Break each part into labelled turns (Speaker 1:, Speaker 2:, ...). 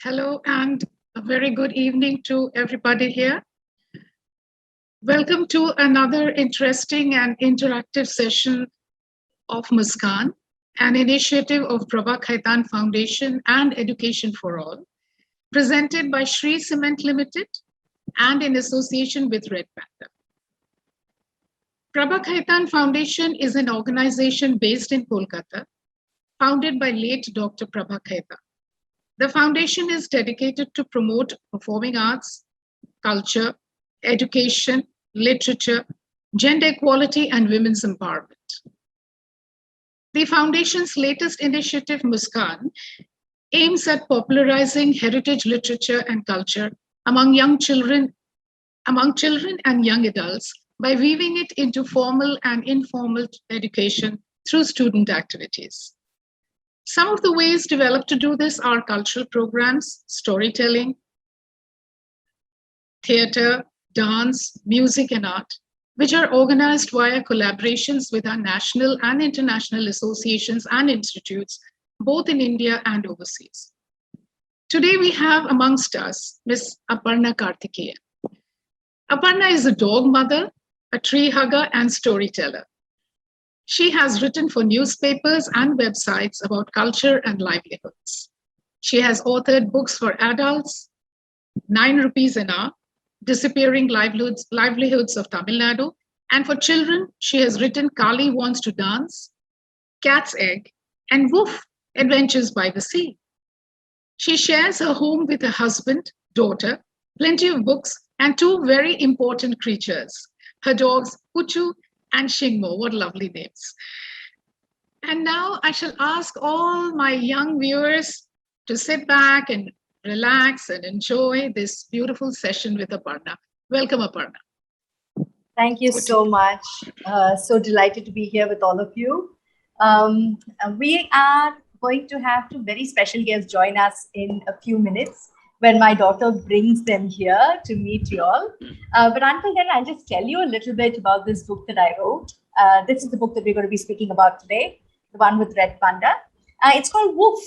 Speaker 1: Hello and a very good evening to everybody here. Welcome to another interesting and interactive session of Muksaan, an initiative of Prabha Khaitan Foundation and Education for All, presented by Shree Cement Limited and in association with Red Panda. Prabha Khaitan Foundation is an organization based in Kolkata, founded by late Dr. Prabha Khaitan. The foundation is dedicated to promote performing arts, culture, education, literature, gender equality, and women's empowerment. The foundation's latest initiative, Muksaan, aims at popularizing heritage literature and culture among children and young adults by weaving it into formal and informal education through student activities. Some of the ways developed to do this are cultural programs, storytelling, theater, dance, music, and art, which are organized via collaborations with our national and international associations and institutes, both in India and overseas. Today, we have amongst us Ms. Aparna Karthikeyan. Aparna is a dog mother, a tree hugger, and storyteller. She has written for newspapers and websites about culture and livelihoods. She has authored books for adults, 9 rupees an hour, Disappearing Livelihoods of Tamil Nadu, and for children, she has written Kali Wants to Dance, Cat's Egg, and Woof, Adventures by the Sea. She shares her home with her husband, daughter, plenty of books, and 2 very important creatures, her dogs, Puchu and Shingmo. What lovely names. And now I shall ask all my young viewers to sit back and relax and enjoy this beautiful session with Aparna. Welcome, Aparna.
Speaker 2: Thank you so much. So delighted to be here with all of you. We are going to have 2 very special guests join us in a few minutes when my daughter brings them here to meet you all. But until then, I'll just tell you a little bit about this book that I wrote. This is the book that we're going to be speaking about today, the one with Red Panda. It's called Woof.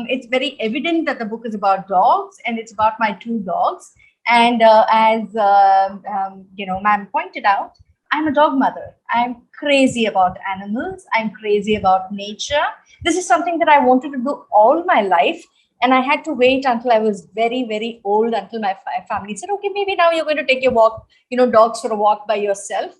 Speaker 2: It's very evident that the book is about dogs, and it's about my 2 dogs. And as ma'am pointed out, I'm a dog mother. I'm crazy about animals. I'm crazy about nature. This is something that I wanted to do all my life. And I had to wait until I was very, very old, until my family said, okay, maybe now you're going to take your walk, dogs for a walk by yourself.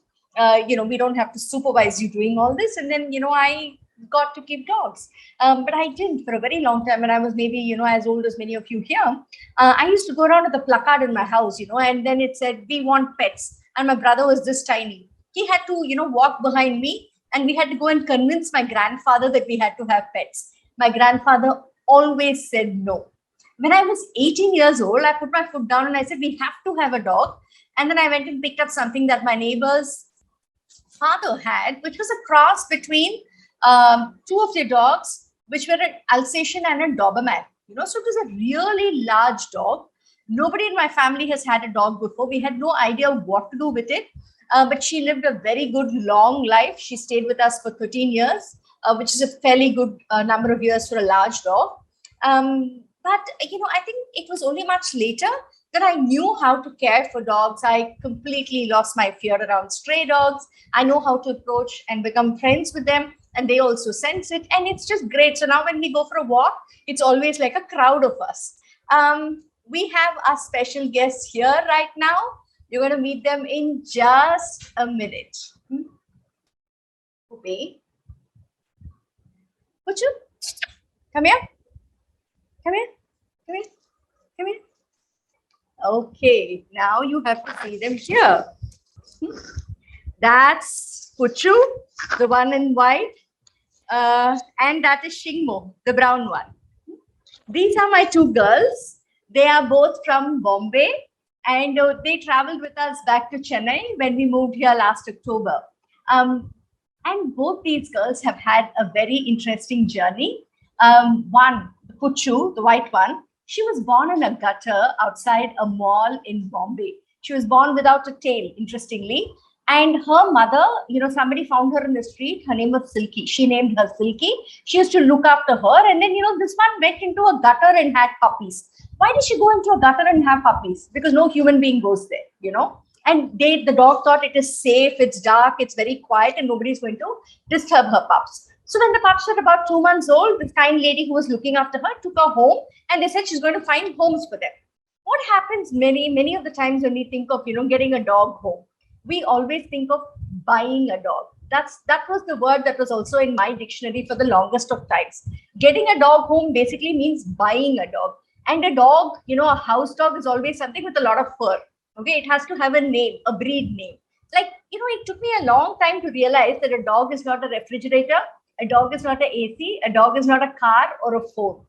Speaker 2: We don't have to supervise you doing all this. And then, I got to keep dogs. But I didn't for a very long time. And I was maybe, as old as many of you here. I used to go around with a placard in my house, and then it said, we want pets. And my brother was this tiny. He had to, walk behind me, and we had to go and convince my grandfather that we had to have pets. My grandfather always said no. When I was 18 years old, I put my foot down and I said, we have to have a dog. And then I went and picked up something that my neighbor's father had, which was a cross between 2 of their dogs, which were an Alsatian and a Doberman. So it was a really large dog. Nobody in my family has had a dog before. We had no idea what to do with it. But she lived a very good, long life. She stayed with us for 13 years. Which is a fairly good number of years for a large dog. But, I think it was only much later that I knew how to care for dogs. I completely lost my fear around stray dogs. I know how to approach and become friends with them. And they also sense it. And it's just great. So now when we go for a walk, it's always like a crowd of us. We have our special guests here right now. You're going to meet them in just a minute. Okay. Puchu, come here. Come here. Come here. Come here. Okay, now you have to see them here. That's Puchu, the one in white. And that is Shingmo, the brown one. These are my 2 girls. They are both from Bombay. And they traveled with us back to Chennai when we moved here last October. And both these girls have had a very interesting journey. One, Puchu, the white one, she was born in a gutter outside a mall in Bombay. She was born without a tail, interestingly. And her mother, somebody found her in the street. Her name was Silky. She named her Silky. She used to look after her. And then, this one went into a gutter and had puppies. Why did she go into a gutter and have puppies? Because no human being goes there, And the dog thought it is safe, it's dark, it's very quiet, and nobody's going to disturb her pups. So when the pups were about 2 months old, this kind lady who was looking after her took her home, and they said she's going to find homes for them. What happens many of the times when we think of, getting a dog home? We always think of buying a dog. That was the word that was also in my dictionary for the longest of times. Getting a dog home basically means buying a dog. And a dog, a house dog is always something with a lot of fur. Okay, it has to have a name, a breed name. It took me a long time to realize that a dog is not a refrigerator, a dog is not an AC, a dog is not a car or a phone.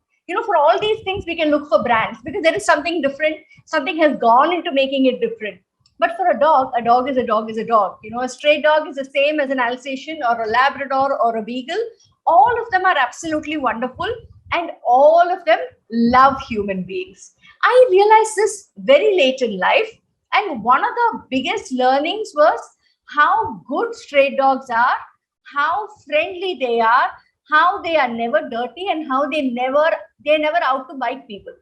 Speaker 2: For all these things, we can look for brands because there is something different. Something has gone into making it different. But for a dog is a dog is a dog. A stray dog is the same as an Alsatian or a Labrador or a Beagle. All of them are absolutely wonderful, and all of them love human beings. I realized this very late in life. And one of the biggest learnings was how good stray dogs are, how friendly they are, how they are never dirty, and how they're never out to bite people.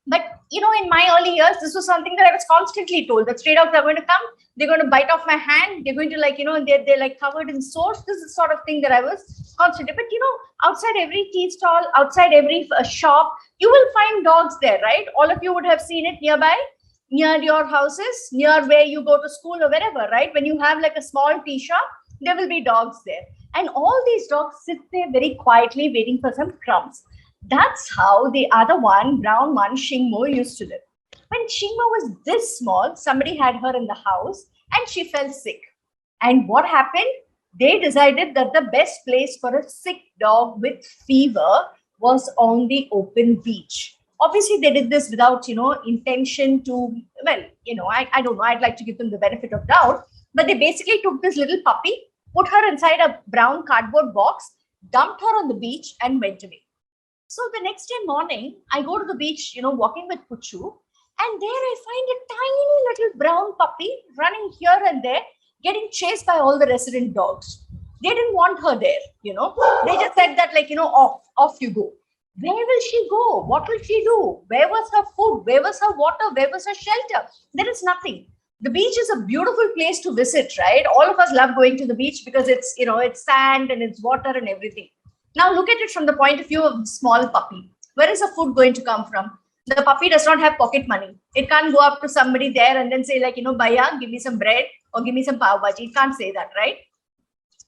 Speaker 2: But, in my early years, this was something that I was constantly told that stray dogs are going to come, they're going to bite off my hand, they're going to they're like covered in sores. This is the sort of thing that I was constantly. But, outside every tea stall, outside every shop, you will find dogs there, right? All of you would have seen it nearby, near your houses, near where you go to school or wherever, right? When you have like a small tea shop, there will be dogs there. And all these dogs sit there very quietly waiting for some crumbs. That's how the other one, brown one, Shingmo, used to live. When Shingmo was this small, somebody had her in the house and she fell sick. And what happened? They decided that the best place for a sick dog with fever was on the open beach. Obviously, they did this without, intention to, I don't know, I'd like to give them the benefit of doubt. But they basically took this little puppy, put her inside a brown cardboard box, dumped her on the beach, and went away. So the next day morning, I go to the beach, walking with Puchu, and there I find a tiny little brown puppy running here and there, getting chased by all the resident dogs. They didn't want her there, They just said that, off you go. Where will she go? What will she do? Where was her food? Where was her water? Where was her shelter? There is nothing. The beach is a beautiful place to visit, right? All of us love going to the beach because it's, it's sand and it's water and everything. Now look at it from the point of view of a small puppy. Where is the food going to come from? The puppy does not have pocket money. It can't go up to somebody there and then say Bhaiya, give me some bread or give me some pav bhaji. It can't say that, right?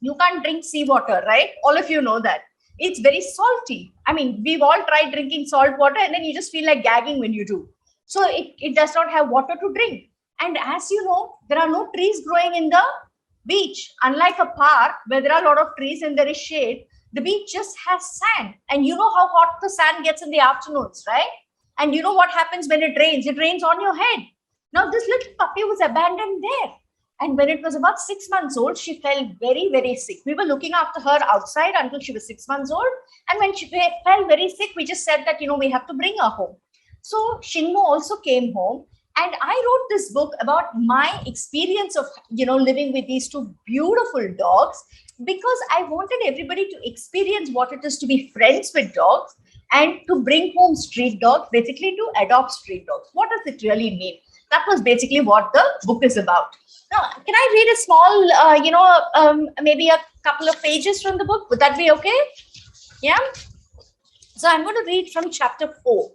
Speaker 2: You can't drink seawater, right? All of you know that. It's very salty. I mean, we've all tried drinking salt water and then you just feel like gagging when you do. So it does not have water to drink. And as you know, there are no trees growing in the beach. Unlike a park where there are a lot of trees and there is shade, the beach just has sand. And you know how hot the sand gets in the afternoons, right? And you know what happens when it rains? It rains on your head. Now, this little puppy was abandoned there. And when it was about 6 months old, she fell very, very sick. We were looking after her outside until she was 6 months old. And when she fell very sick, we just said that, we have to bring her home. So Shingmo also came home. And I wrote this book about my experience of, living with these two beautiful dogs, because I wanted everybody to experience what it is to be friends with dogs and to bring home street dogs, basically to adopt street dogs. What does it really mean? That was basically what the book is about. Now, can I read a small, maybe a couple of pages from the book? Would that be okay? Yeah. So I'm going to read from chapter 4.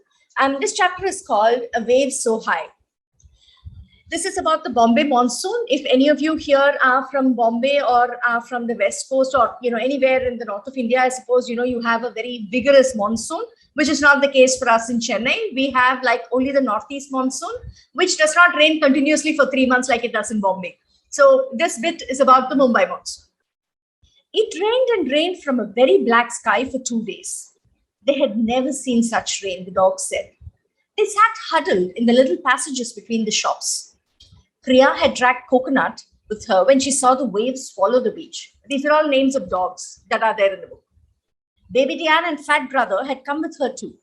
Speaker 2: This chapter is called A Wave So High. This is about the Bombay monsoon. If any of you here are from Bombay or are from the West Coast or, anywhere in the north of India, I suppose, you have a very vigorous monsoon, which is not the case for us in Chennai. We have only the northeast monsoon, which does not rain continuously for 3 months like it does in Bombay. So this bit is about the Mumbai monsoon. It rained and rained from a very black sky for 2 days. They had never seen such rain, the dogs said. They sat huddled in the little passages between the shops. Priya had dragged Coconut with her when she saw the waves swallow the beach. These are all names of dogs that are there in the book. Baby Diane and Fat Brother had come with her too.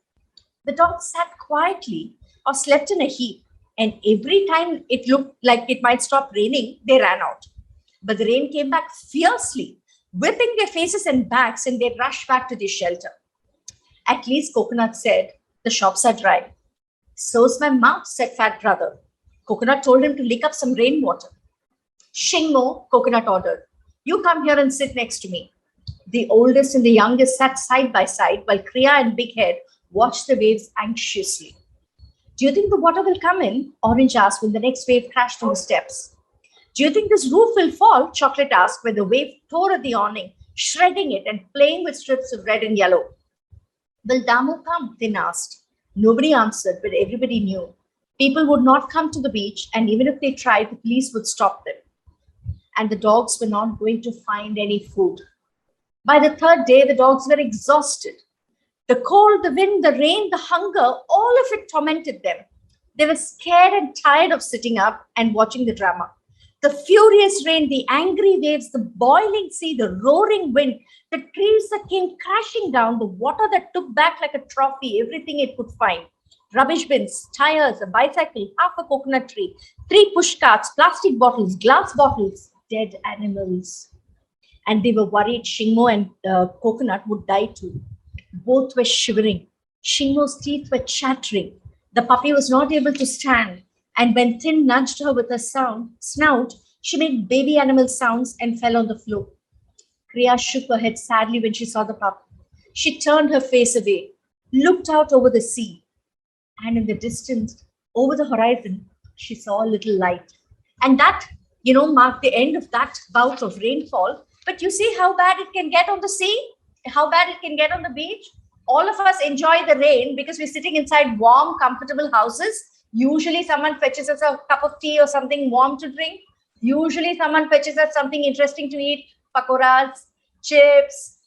Speaker 2: The dogs sat quietly or slept in a heap, and every time it looked like it might stop raining, they ran out. But the rain came back fiercely, whipping their faces and backs, and they rushed back to their shelter. At least, Coconut said, the shops are dry. So's my mouth, said fat brother. Coconut told him to lick up some rainwater. Shingmo, Coconut ordered. You come here and sit next to me. The oldest and the youngest sat side by side while Kriya and Big Head watched the waves anxiously. Do you think the water will come in? Orange asked when the next wave crashed on the steps. Do you think this roof will fall? Chocolate asked when the wave tore at the awning, shredding it and playing with strips of red and yellow. Will Damu come? Tin asked. Nobody answered, but everybody knew. People would not come to the beach, and even if they tried, the police would stop them. And the dogs were not going to find any food. By the third day, the dogs were exhausted. The cold, the wind, the rain, the hunger, all of it tormented them. They were scared and tired of sitting up and watching the drama. The furious rain, the angry waves, the boiling sea, the roaring wind, the trees that came crashing down, the water that took back like a trophy, everything it could find. Rubbish bins, tires, a bicycle, half a coconut tree, 3 push carts, plastic bottles, glass bottles, dead animals. And they were worried Shingmo and Coconut would die too. Both were shivering. Shingmo's teeth were chattering. The puppy was not able to stand. And when Tin nudged her with her snout, she made baby animal sounds and fell on the floor. Kriya shook her head sadly when she saw the pup. She turned her face away, looked out over the sea, and in the distance, over the horizon, she saw a little light. And that, marked the end of that bout of rainfall. But you see how bad it can get on the sea? How bad it can get on the beach? All of us enjoy the rain because we're sitting inside warm, comfortable houses. Usually someone fetches us a cup of tea or something warm to drink. Usually someone fetches us something interesting to eat, pakoras, chips,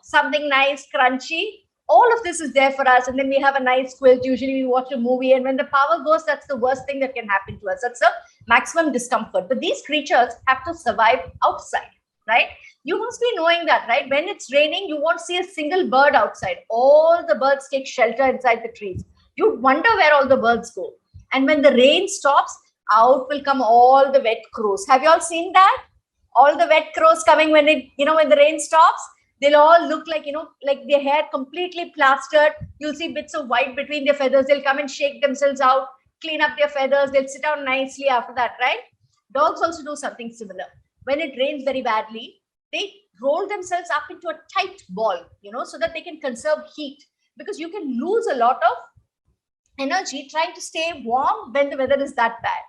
Speaker 2: something nice, crunchy. All of this is there for us. And then we have a nice quilt. Usually we watch a movie. And when the power goes, that's the worst thing that can happen to us. That's the maximum discomfort. But these creatures have to survive outside, right? You must be knowing that, right? When it's raining, you won't see a single bird outside. All the birds take shelter inside the trees. You wonder where all the birds go. And when the rain stops, out will come all the wet crows. Have you all seen that? All the wet crows coming when when the rain stops, they'll all look like, like their hair completely plastered. You'll see bits of white between their feathers. They'll come and shake themselves out, clean up their feathers. They'll sit down nicely after that, right? Dogs also do something similar. When it rains very badly, they roll themselves up into a tight ball, so that they can conserve heat, because you can lose a lot of energy trying to stay warm when the weather is that bad.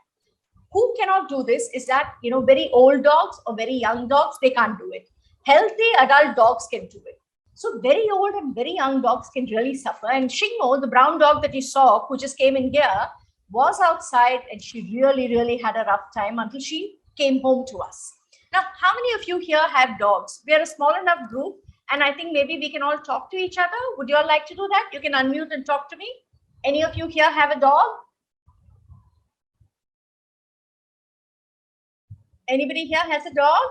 Speaker 2: Who cannot do this is that, very old dogs or very young dogs, they can't do it. Healthy adult dogs can do it. So very old and very young dogs can really suffer. And Shingmo, the brown dog that you saw, who just came in here, was outside, and she really, really had a rough time until she came home to us. Now, how many of you here have dogs? We are a small enough group, and I think maybe we can all talk to each other. Would you all like to do that? You can unmute and talk to me. Any of you here have a dog? Anybody here has a dog?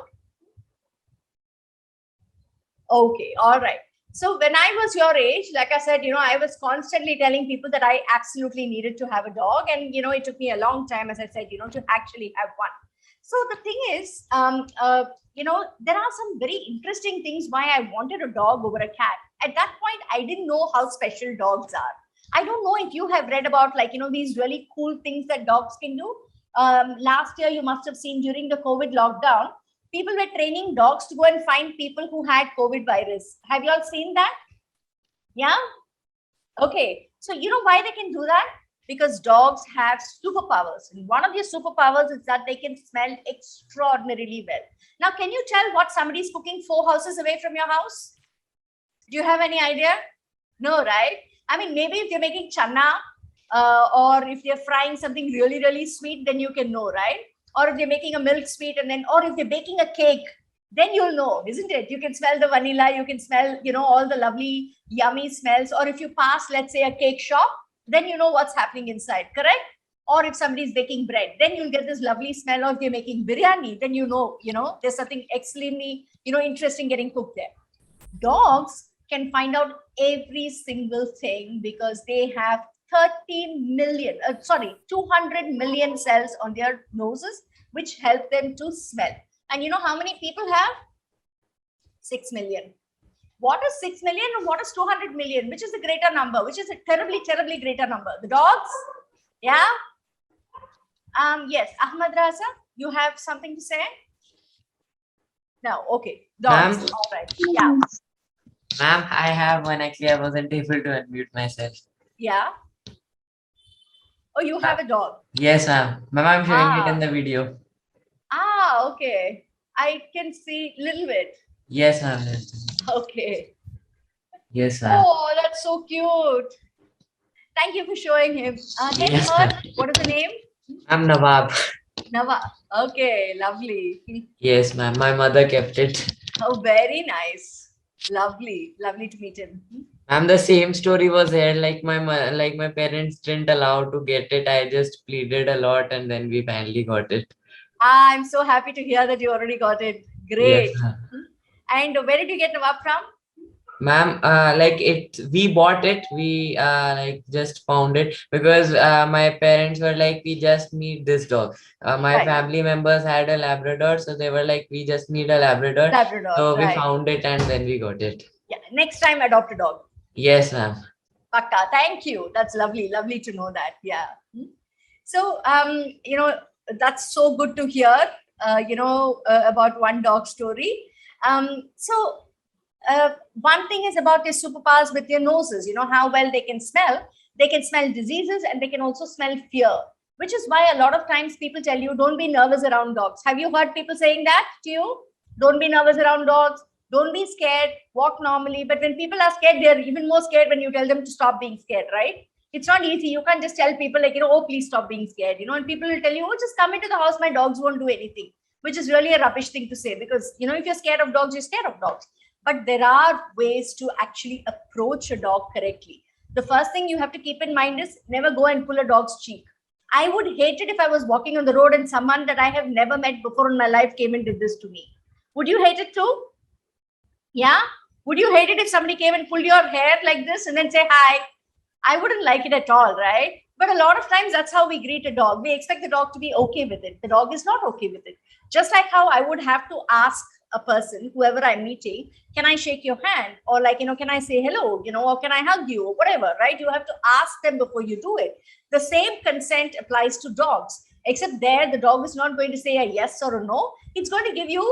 Speaker 2: Okay, all right. So when I was your age, like I said, I was constantly telling people that I absolutely needed to have a dog. And, it took me a long time, as I said, to actually have one. So the thing is, there are some very interesting things why I wanted a dog over a cat. At that point, I didn't know how special dogs are. I don't know if you have read about these really cool things that dogs can do. Last year, you must have seen during the COVID lockdown, people were training dogs to go and find people who had COVID virus. Have you all seen that? Yeah? Okay. So you know why they can do that? Because dogs have superpowers. And one of their superpowers is that they can smell extraordinarily well. Now, can you tell what somebody's cooking 4 houses away from your house? Do you have any idea? No, right? I mean, maybe if you're making chana or if they're frying something really, really sweet, then you can know, right? Or if they're making a milk sweet or if they're baking a cake, then you'll know, isn't it? You can smell the vanilla, you can smell, all the lovely, yummy smells. Or if you pass, let's say, a cake shop, then you know what's happening inside, correct? Or if somebody's baking bread, then you'll get this lovely smell. Or if they're making biryani, then you know, there's something extremely, interesting getting cooked there. Dogs can find out every single thing because they have 200 million cells on their noses, which help them to smell. And you know how many people have? 6 million. What is 6 million and what is 200 million? Which is a greater number? Which is a terribly, terribly greater number? The dogs? Yeah? Yes, Ahmad Raza, you have something to say? No, okay. Dogs.
Speaker 3: Ma'am,
Speaker 2: All right. Yeah.
Speaker 3: ma'am, I have one. Actually, I wasn't able to unmute myself.
Speaker 2: Yeah. Oh, you have a dog.
Speaker 3: Yes, ma'am. Ma'am, I'm showing it in the video.
Speaker 2: Okay. I can see a little bit.
Speaker 3: Yes, ma'am.
Speaker 2: Okay.
Speaker 3: Yes, ma'am.
Speaker 2: Oh, that's so cute. Thank you for showing him. Hey,
Speaker 3: Yes,
Speaker 2: Hurt,
Speaker 3: ma'am.
Speaker 2: what is the name?
Speaker 3: I'm Nawab.
Speaker 2: Nava. Okay, lovely.
Speaker 3: Yes, ma'am. My mother kept it.
Speaker 2: Oh, very nice. Lovely. Lovely to meet him.
Speaker 3: Ma'am, the same story was here. Like my parents didn't allow to get it. I just pleaded a lot, and then we finally got it.
Speaker 2: I'm so happy to hear that you already got it. Great.
Speaker 3: Yes, ma'am.
Speaker 2: And where did you get Nawab from?
Speaker 3: Ma'am, we bought it. We like just found it because my parents were like, we just need this dog. My
Speaker 2: Right.
Speaker 3: family members had a Labrador, so they were like, we just need a Labrador.
Speaker 2: Labrador.
Speaker 3: So we
Speaker 2: Right.
Speaker 3: found it and then we got it.
Speaker 2: Yeah. Next time, adopt a dog.
Speaker 3: Yes, ma'am.
Speaker 2: Pakka. Thank you. That's lovely. Lovely to know that. Yeah. So, that's so good to hear, about one dog story. One thing is about their superpowers with their noses, how well they can smell. They can smell diseases and they can also smell fear, which is why a lot of times people tell you, don't be nervous around dogs. Have you heard people saying that to you? Don't be nervous around dogs. Don't be scared. Walk normally. But when people are scared, they're even more scared when you tell them to stop being scared, right? It's not easy. You can't just tell people like, oh, please stop being scared, and people will tell you, oh, just come into the house. My dogs won't do anything, which is really a rubbish thing to say because, if you're scared of dogs, you're scared of dogs. But there are ways to actually approach a dog correctly. The first thing you have to keep in mind is never go and pull a dog's cheek. I would hate it if I was walking on the road and someone that I have never met before in my life came and did this to me. Would you hate it too? Yeah? Would you hate it if somebody came and pulled your hair like this and then say hi? I wouldn't like it at all, right? But a lot of times that's how we greet a dog. We expect the dog to be okay with it. The dog is not okay with it. Just like how I would have to ask a person, whoever I'm meeting, can I shake your hand? Or like, can I say hello? Or can I hug you? Or whatever, right? You have to ask them before you do it. The same consent applies to dogs, except there the dog is not going to say a yes or a no. It's going to give you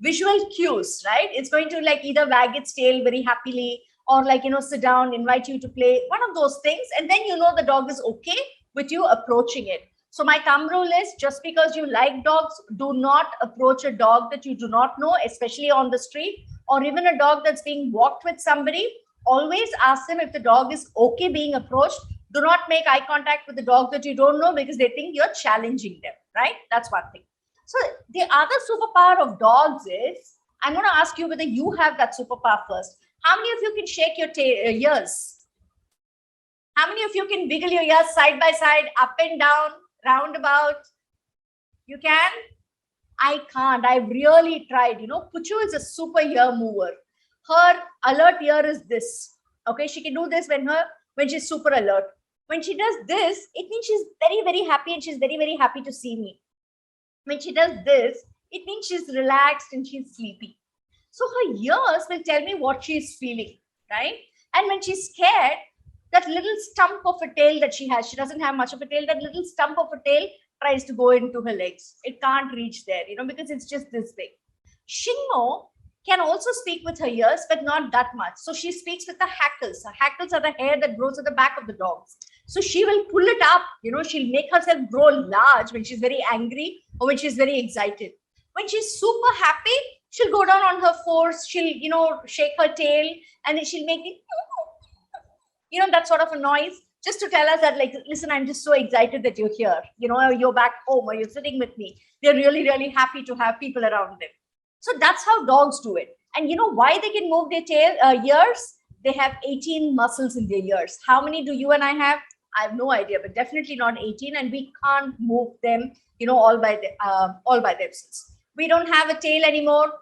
Speaker 2: visual cues, right? It's going to like either wag its tail very happily or like, sit down, invite you to play, one of those things. And then, the dog is okay with you approaching it. So my thumb rule is just because you like dogs, do not approach a dog that you do not know, especially on the street, or even a dog that's being walked with somebody. Always ask them if the dog is okay being approached. Do not make eye contact with the dog that you don't know because they think you're challenging them, right? That's one thing. So the other superpower of dogs is, I'm going to ask you whether you have that superpower first. How many of you can shake your ears? How many of you can wiggle your ears side by side, up and down, roundabout? You can? I can't. I've really tried. Puchu is a super ear mover. Her alert ear is this. Okay, she can do this when she's super alert. When she does this, it means she's very, very happy and she's very, very happy to see me. When she does this, it means she's relaxed and she's sleepy. So her ears will tell me what she's feeling, right? And when she's scared, that little stump of a tail that she has, she doesn't have much of a tail, that little stump of a tail tries to go into her legs. It can't reach there, because it's just this big. Shingmo can also speak with her ears, but not that much. So she speaks with the hackles. The hackles are the hair that grows at the back of the dogs. So she will pull it up, she'll make herself grow large when she's very angry or when she's very excited. When she's super happy, she'll go down on her fours, she'll, shake her tail, and then she'll make it, that sort of a noise, just to tell us that, like, listen, I'm just so excited that you're here, you're back home or you're sitting with me. They're really, really happy to have people around them. So that's how dogs do it. And why they can move their ears? They have 18 muscles in their ears. How many do you and I have? I have no idea, but definitely not 18. And we can't move them, all by themselves. We don't have a tail anymore.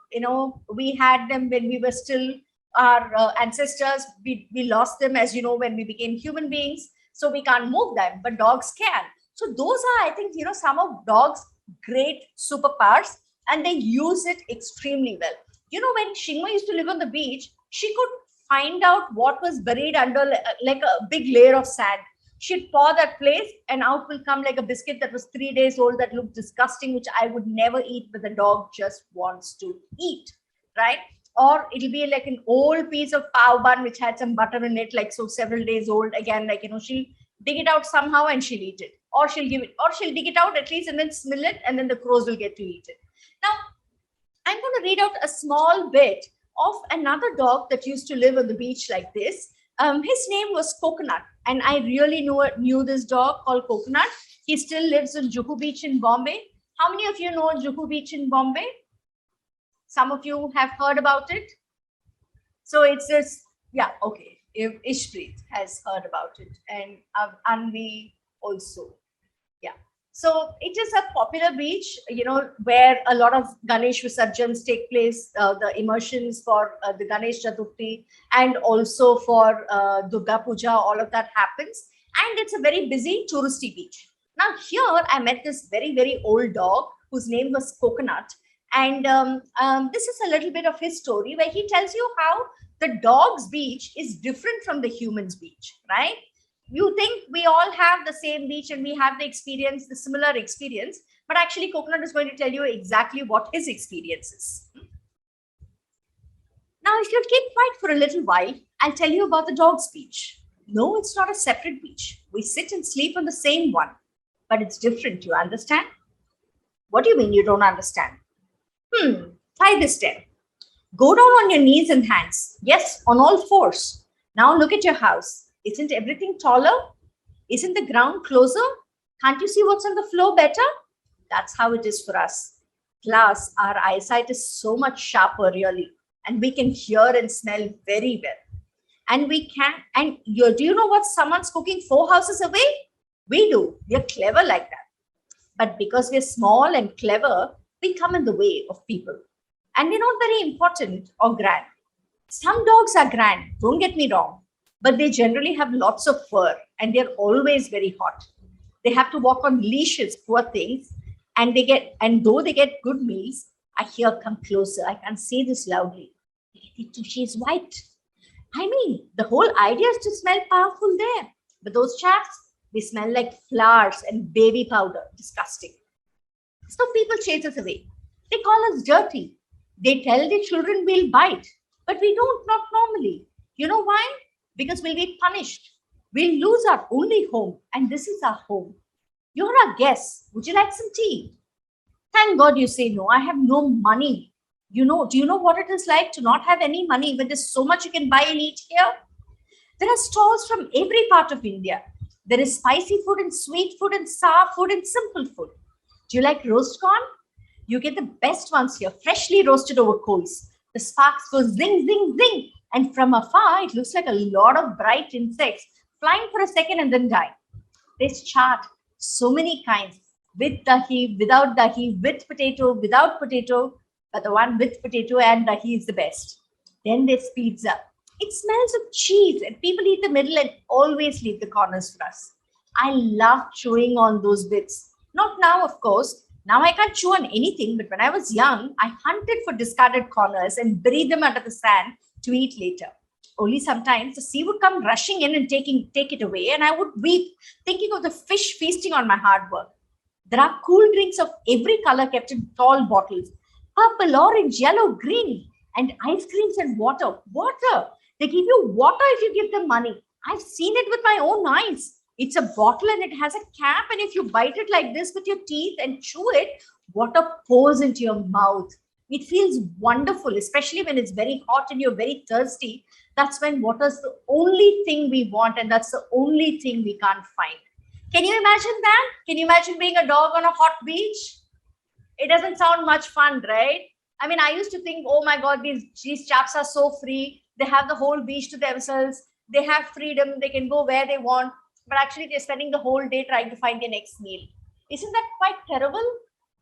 Speaker 2: We had them when we were still our ancestors. We lost them, as when we became human beings. So we can't move them, but dogs can. So those are, I think, some of dogs' great superpowers, and they use it extremely well. When Shingma used to live on the beach, She could find out what was buried under like a big layer of sand. She'd paw that place and out will come like a biscuit that was 3 days old that looked disgusting, which I would never eat, but the dog just wants to eat, right? Or it'll be like an old piece of pav bun which had some butter in it, like so several days old. Again, like, you know, she'll dig it out somehow and she'll eat it, or she'll give it, or she'll dig it out at least and then smell it, and then the crows will get to eat it. Now, I'm going to read out a small bit of another dog that used to live on the beach like this. His name was Coconut, and I really knew this dog called Coconut. He still lives in Juhu Beach in Bombay. How many of you know Juhu Beach in Bombay? Some of you have heard about it. So it's this, yeah, okay. If Ishpreet has heard about it, and Anvi also. Yeah. So it is a popular beach, you know, where a lot of Ganesh Visarjans take place, the immersions for the Ganesh Chaturthi, and also for Durga Puja, all of that happens. And it's a very busy touristy beach. Now here I met this very, very old dog whose name was Coconut. And this is a little bit of his story where he tells you how the dog's beach is different from the human's beach, right? You think we all have the same beach and we have the experience, the similar experience, but actually Coconut is going to tell you exactly what his experience is. Now, if you'll keep quiet for a little while, I'll tell you about the dog's beach. No, it's not a separate beach. We sit and sleep on the same one, but it's different, you understand? What do you mean you don't understand? Try this then. Go down on your knees and hands. Yes, on all fours. Now look at your house. Isn't everything taller? Isn't the ground closer? Can't you see what's on the floor better? That's how it is for us. Plus, our eyesight is so much sharper, really, and we can hear and smell very well. And we can, and do you know what someone's cooking 4 houses away? We do. We're clever like that. But because we're small and clever, we come in the way of people. And we're not very important or grand. Some dogs are grand, don't get me wrong, but they generally have lots of fur and they're always very hot. They have to walk on leashes, poor things, and though they get good meals, I hear, come closer, I can't say this loudly. She's white. I mean, the whole idea is to smell powerful there. But those chaps, they smell like flowers and baby powder. Disgusting. So people chase us away. They call us dirty. They tell the children we'll bite, but we don't, not normally. You know why? Because we'll be punished. We'll lose our only home, and this is our home. You're our guest. Would you like some tea? Thank God you say no. I have no money. Do you know what it is like to not have any money when there's so much you can buy and eat here? There are stalls from every part of India. There is spicy food and sweet food and sour food and simple food. Do you like roast corn? You get the best ones here, freshly roasted over coals. The sparks go zing, zing, zing. And from afar, it looks like a lot of bright insects flying for a second and then die. There's chaat, so many kinds, with dahi, without dahi, with potato, without potato, but the one with potato and dahi is the best. Then there's pizza. It smells of cheese and people eat the middle and always leave the corners for us. I love chewing on those bits. Not now, of course. Now I can't chew on anything, but when I was young, I hunted for discarded corners and buried them under the sand to eat later. Only sometimes the sea would come rushing in and take it away, and I would weep, thinking of the fish feasting on my hard work. There are cool drinks of every color kept in tall bottles, purple, orange, yellow, green, and ice creams and water. Water! They give you water if you give them money. I've seen it with my own eyes. It's a bottle and it has a cap, and if you bite it like this with your teeth and chew it, water pours into your mouth. It feels wonderful, especially when it's very hot and you're very thirsty. That's when water's the only thing we want, and that's the only thing we can't find. Can you imagine that? Can you imagine being a dog on a hot beach? It doesn't sound much fun, right? I mean, I used to think, oh my God, these chaps are so free. They have the whole beach to themselves. They have freedom. They can go where they want. But actually, they're spending the whole day trying to find their next meal. Isn't that quite terrible?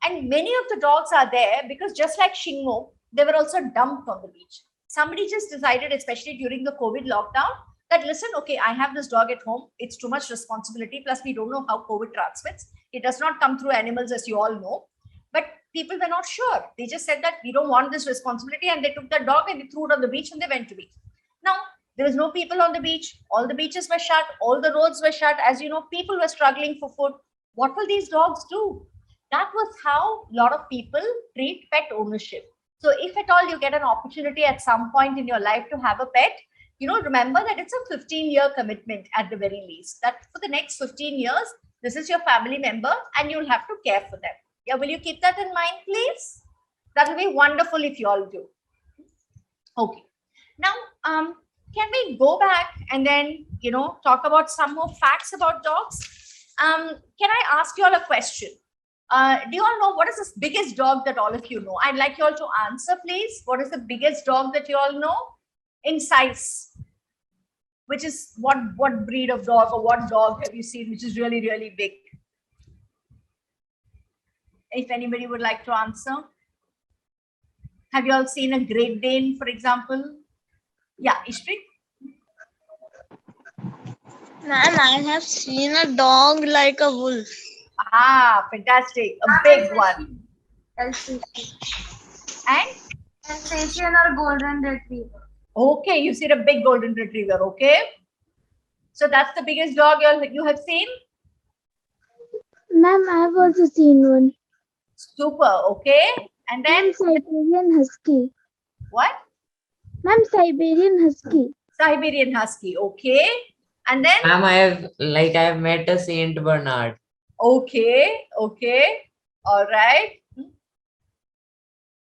Speaker 2: And many of the dogs are there because just like Shingmo, they were also dumped on the beach. Somebody just decided, especially during the COVID lockdown, that listen, okay, I have this dog at home. It's too much responsibility. Plus, we don't know how COVID transmits. It does not come through animals, as you all know. But people were not sure. They just said that we don't want this responsibility, and they took the dog and they threw it on the beach and they went to beach. Now, there was no people on the beach. All the beaches were shut. All the roads were shut. As you know, people were struggling for food. What will these dogs do? That was how a lot of people treat pet ownership. So if at all you get an opportunity at some point in your life to have a pet, remember that it's a 15-year commitment at the very least. That for the next 15 years, this is your family member and you'll have to care for them. Yeah, will you keep that in mind, please? That will be wonderful if you all do. Okay. Now, can we go back and then, talk about some more facts about dogs? Can I ask you all a question? Do you all know what is the biggest dog that all of you know? I'd like you all to answer, please. What is the biggest dog that you all know in size? Which is what breed of dog or what dog have you seen which is really, really big? If anybody would like to answer. Have you all seen a Great Dane, for example? Yeah, Ishprit?
Speaker 4: Ma'am, I have seen a dog like a wolf.
Speaker 2: Ah, fantastic. A big one. And?
Speaker 5: Alsatian or golden retriever.
Speaker 2: Okay, you see a big golden retriever, okay? So that's the biggest dog you have seen?
Speaker 5: Ma'am, I have also seen one.
Speaker 2: Super, okay. And then?
Speaker 5: Siberian Husky.
Speaker 2: What?
Speaker 5: Ma'am, Siberian Husky.
Speaker 2: Siberian Husky, okay. And then?
Speaker 3: Ma'am, I have met a Saint Bernard.
Speaker 2: Okay. All right.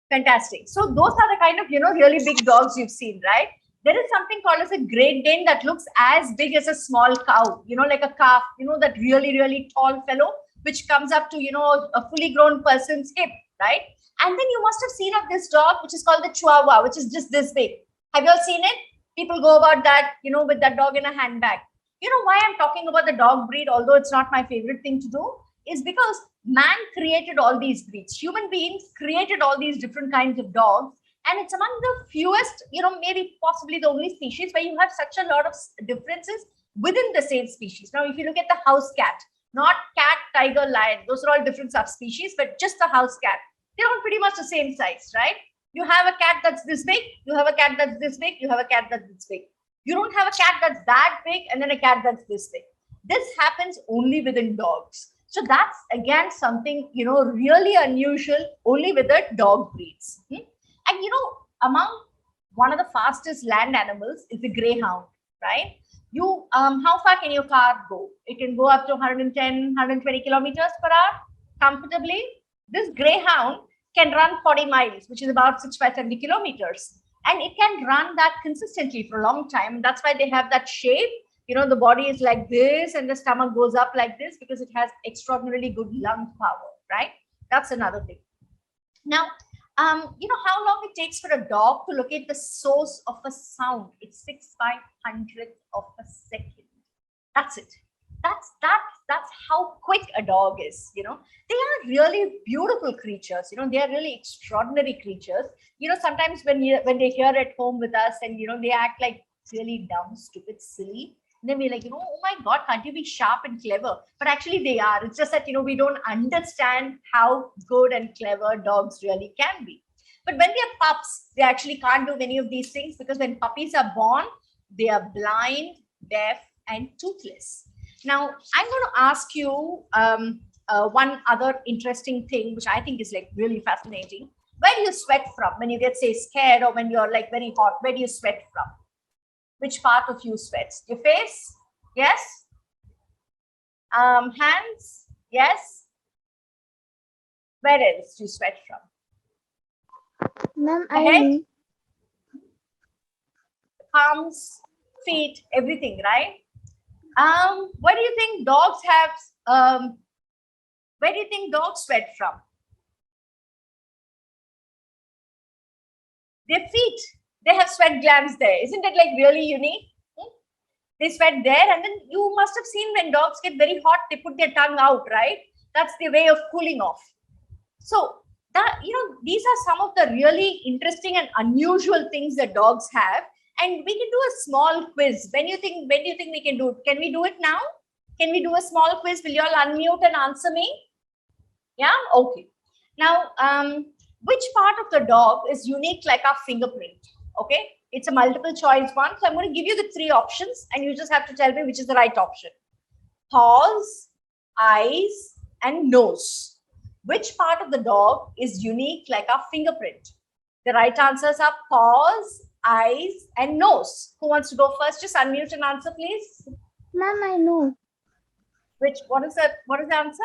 Speaker 2: Fantastic. So those are the kind of, really big dogs you've seen, right? There is something called as a Great Dane that looks as big as a small cow, like a calf, that really, really tall fellow, which comes up to, a fully grown person's hip, right? And then you must have seen of this dog, which is called the Chihuahua, which is just this big. Have you all seen it? People go about that, with that dog in a handbag. You know why I'm talking about the dog breed, although it's not my favorite thing to do, is because man created all these breeds. Human beings created all these different kinds of dogs. And it's among the fewest, maybe possibly the only species where you have such a lot of differences within the same species. Now, if you look at the house cat, not cat, tiger, lion, those are all different subspecies, but just the house cat, they're all pretty much the same size, right? You have a cat that's this big, you have a cat that's this big, you have a cat that's this big. You don't have a cat that's that big and then a cat that's this big. This happens only within dogs. So that's again something, really unusual only with the dog breeds. And among one of the fastest land animals is the greyhound, right? How far can your car go? It can go up to 110, 120 kilometers per hour comfortably. This greyhound can run 40 miles, which is about 670 kilometers. And it can run that consistently for a long time. That's why they have that shape. The body is like this and the stomach goes up like this because it has extraordinarily good lung power, right? That's another thing. Now, how long it takes for a dog to locate the source of a sound? It's 6/500th of a second. That's it. That's how quick a dog is. They are really beautiful creatures. They are really extraordinary creatures. Sometimes when they're here at home with us and they act like really dumb, stupid, silly. Then we're like, oh my God, can't you be sharp and clever? But actually they are. It's just that, we don't understand how good and clever dogs really can be. But when they're pups, they actually can't do many of these things because when puppies are born, they are blind, deaf, and toothless. Now, I'm going to ask you one other interesting thing, which I think is like really fascinating. Where do you sweat from? When you get, say, scared or when you're like very hot, where do you sweat from? Which part of you sweats? Your face? Yes. Hands? Yes. Where else do you sweat from?
Speaker 5: Ma'am,
Speaker 2: Head? Palms, feet, everything, right? Where do you think dogs have? Where do you think dogs sweat from? Their feet. They have sweat glands there. Isn't it like really unique? They sweat there, and then you must have seen when dogs get very hot, they put their tongue out, right? That's their way of cooling off. So that, these are some of the really interesting and unusual things that dogs have. And we can do a small quiz. When do you think we can do it? Can we do it now? Can we do a small quiz? Will you all unmute and answer me? Yeah? Okay. Now, which part of the dog is unique like our fingerprint? Okay, it's a multiple choice one. So I'm going to give you the 3 options and you just have to tell me which is the right option. Paws, eyes, and nose. Which part of the dog is unique like our fingerprint? The right answers are paws, eyes, and nose. Who wants to go first? Just unmute and answer, please.
Speaker 5: Ma'am, I know.
Speaker 2: What is the answer?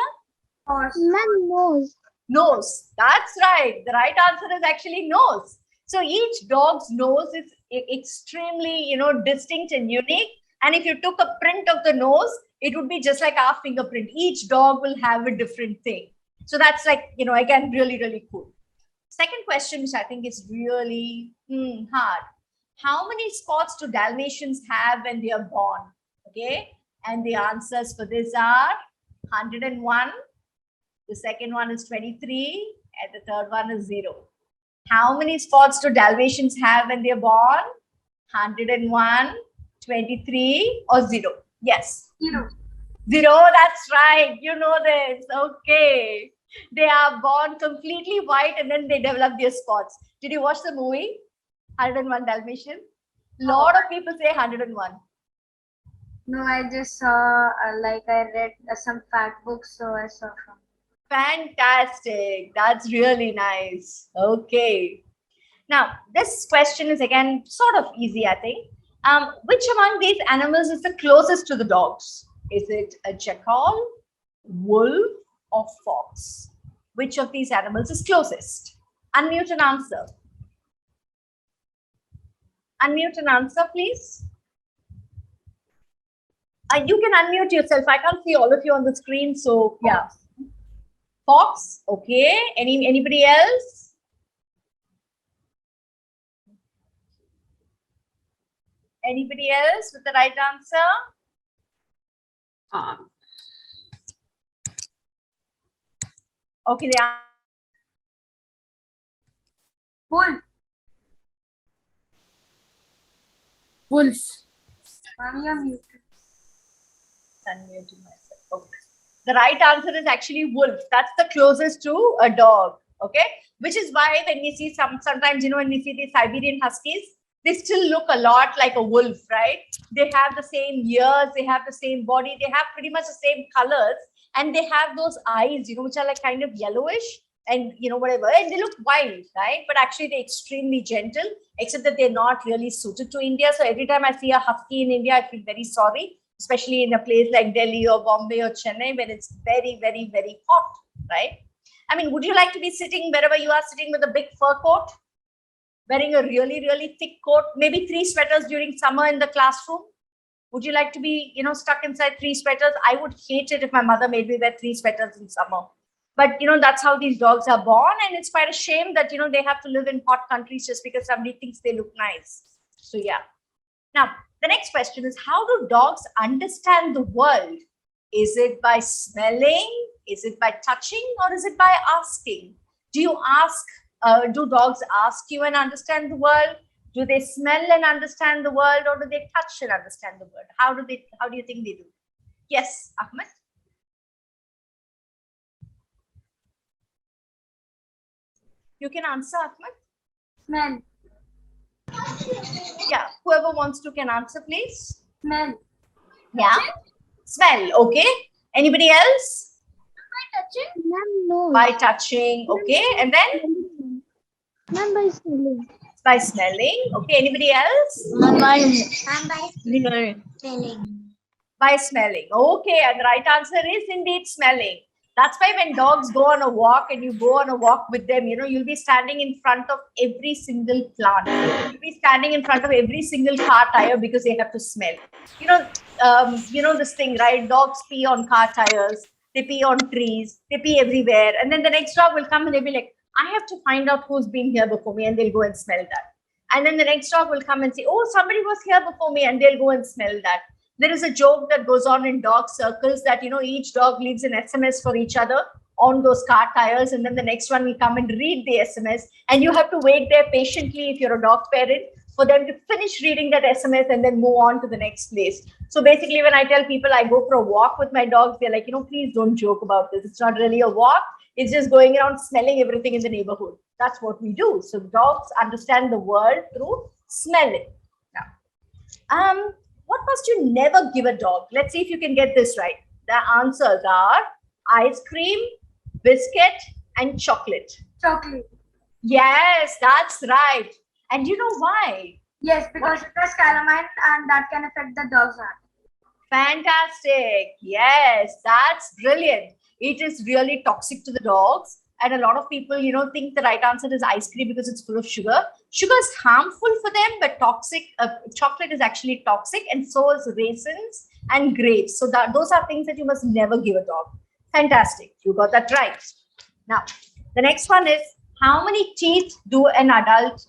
Speaker 5: Ma'am, nose.
Speaker 2: Nose. That's right. The right answer is actually nose. So each dog's nose is extremely, distinct and unique. And if you took a print of the nose, it would be just like our fingerprint. Each dog will have a different thing. So that's like, again, really, really cool. Second question, which I think is really hard. How many spots do Dalmatians have when they are born? Okay. And the answers for this are 101. The second one is 23. And the third one is 0. How many spots do Dalmatians have when they are born? 101, 23, or 0? Yes.
Speaker 5: 0.
Speaker 2: 0, that's right. You know this. Okay. They are born completely white and then they develop their spots. Did you watch the movie 101 Dalmatian? A lot of people say 101.
Speaker 5: No, I just saw, I read some fact books, so I saw from.
Speaker 2: Fantastic. That's really nice. Okay. Now, this question is again sort of easy, I think. Which among these animals is the closest to the dogs? Is it a jackal, wolf, or fox? Which of these animals is closest? Unmute and answer. Unmute and answer, please. You can unmute yourself. I can't see all of you on the screen, so yeah. Fox, okay. Anybody else? Anybody else with the right answer? Okay, the
Speaker 5: Wolf.
Speaker 1: Wolf.
Speaker 5: Ma'am, you're muted.
Speaker 2: Unmuting myself. Okay. The right answer is actually wolf. That's the closest to a dog. Okay, which is why when we see sometimes when we see these Siberian Huskies, they still look a lot like a wolf, right? They have the same ears, they have the same body, they have pretty much the same colors, and they have those eyes, which are like kind of yellowish and whatever, and they look wild, right? But actually they're extremely gentle, except that they're not really suited to India. So every time I see a husky in India, I feel very sorry, especially in a place like Delhi or Bombay or Chennai, when it's very, very, very hot, right? I mean, would you like to be sitting wherever you are sitting with a big fur coat, wearing a really, really thick coat, maybe 3 sweaters during summer in the classroom? Would you like to be, stuck inside 3 sweaters? I would hate it if my mother made me wear 3 sweaters in summer. But, that's how these dogs are born. And it's quite a shame that, they have to live in hot countries just because somebody thinks they look nice. So, yeah. Now, the next question is, how do dogs understand the world? Is it by smelling? Is it by touching? Or is it by asking? Do you ask? Do dogs ask you and understand the world? Do they smell and understand the world, or do they touch and understand the world? How do you think they do? Yes, Ahmed? You can answer, Ahmed.
Speaker 5: Smell.
Speaker 2: Yeah, whoever wants to can answer, please.
Speaker 5: Smell.
Speaker 2: Yeah, smell. Okay. Anybody else?
Speaker 5: By touching? Ma'am, no.
Speaker 2: By touching. Okay, and then?
Speaker 5: Ma'am, by smelling.
Speaker 2: By smelling. Okay, anybody else?
Speaker 5: By smelling.
Speaker 2: By smelling. Okay, and the right answer is indeed smelling. That's why when dogs go on a walk and you go on a walk with them, you'll be standing in front of every single plant. You'll be standing in front of every single car tire because they have to smell. This thing, right? Dogs pee on car tires. They pee on trees. They pee everywhere. And then the next dog will come and they'll be like, I have to find out who's been here before me, and they'll go and smell that. And then the next dog will come and say, oh, somebody was here before me, and they'll go and smell that. There is a joke that goes on in dog circles that, each dog leaves an SMS for each other on those car tires. And then the next one will come and read the SMS. And you have to wait there patiently if you're a dog parent for them to finish reading that SMS and then move on to the next place. So basically, when I tell people I go for a walk with my dogs, they're like, please don't joke about this. It's not really a walk. It's just going around smelling everything in the neighborhood. That's what we do. So dogs understand the world through smelling. Now, what must you never give a dog? Let's see if you can get this right. The answers are ice cream, biscuit, and chocolate.
Speaker 5: Chocolate.
Speaker 2: Yes, that's right. And you know why?
Speaker 5: Yes, because it has calamine and that can affect the dog's heart.
Speaker 2: Fantastic. Yes, that's brilliant. It is really toxic to the dogs. And a lot of people, think the right answer is ice cream because it's full of sugar. Sugar is harmful for them, but toxic. Chocolate is actually toxic, and so is raisins and grapes. So those are things that you must never give a dog. Fantastic. You got that right. Now, the next one is, how many teeth do adult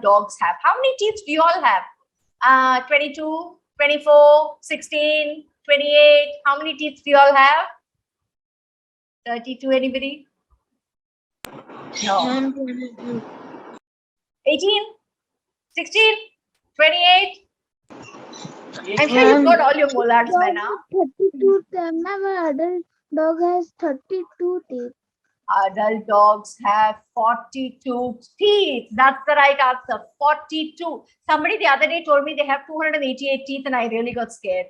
Speaker 2: dogs have? How many teeth do you all have? 22, 24, 16, 28. How many teeth do you all have? 32, anybody? No. 18, 16, 28. I'm sure you've got all your molars by now.
Speaker 6: 32 them. My adult dog has 32 teeth.
Speaker 2: Adult dogs have 42 teeth. That's the right answer. 42. Somebody the other day told me they have 288 teeth, and I really got scared.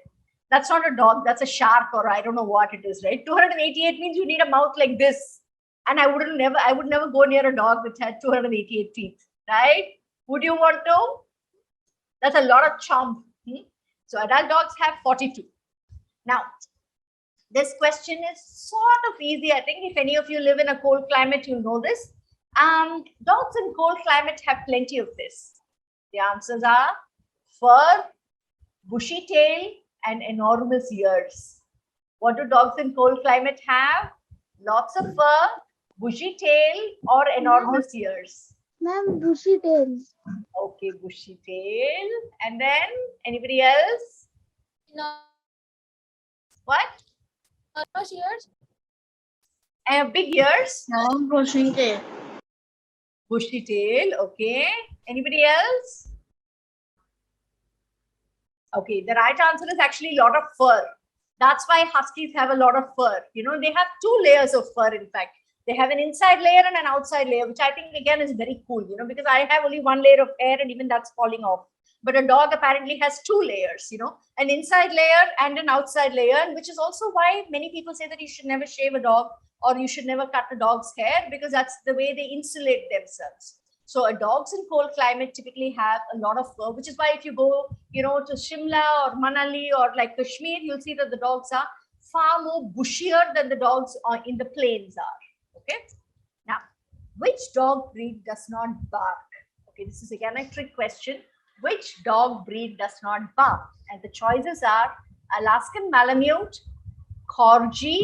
Speaker 2: That's not a dog. That's a shark, or I don't know what it is, right? 288 means you need a mouth like this. And I would never go near a dog which had 288 teeth, right? Would you want to? That's a lot of chomp. So adult dogs have 42. Now, this question is sort of easy. I think if any of you live in a cold climate, you'll know this. Dogs in cold climate have plenty of this. The answers are fur, bushy tail, and enormous ears. What do dogs in cold climate have? Lots of fur, bushy tail, or enormous ears.
Speaker 6: Ma'am, bushy tails.
Speaker 2: Okay, bushy tail. And then anybody else?
Speaker 4: No.
Speaker 2: What?
Speaker 4: Ears?
Speaker 2: Big ears.
Speaker 4: No, bushy tail.
Speaker 2: Bushy tail. Okay. Anybody else? Okay, the right answer is actually a lot of fur. That's why huskies have a lot of fur. They have 2 layers of fur, in fact. They have an inside layer and an outside layer, which I think, again, is very cool, because I have only 1 layer of hair and even that's falling off. But a dog apparently has 2 layers, an inside layer and an outside layer, which is also why many people say that you should never shave a dog or you should never cut a dog's hair, because that's the way they insulate themselves. So dogs in cold climate typically have a lot of fur, which is why if you go, to Shimla or Manali or like Kashmir, you'll see that the dogs are far more bushier than the dogs in the plains are. Okay. Now, which dog breed does not bark? Okay, this is again a trick question. Which dog breed does not bark? And the choices are Alaskan Malamute, Corgi,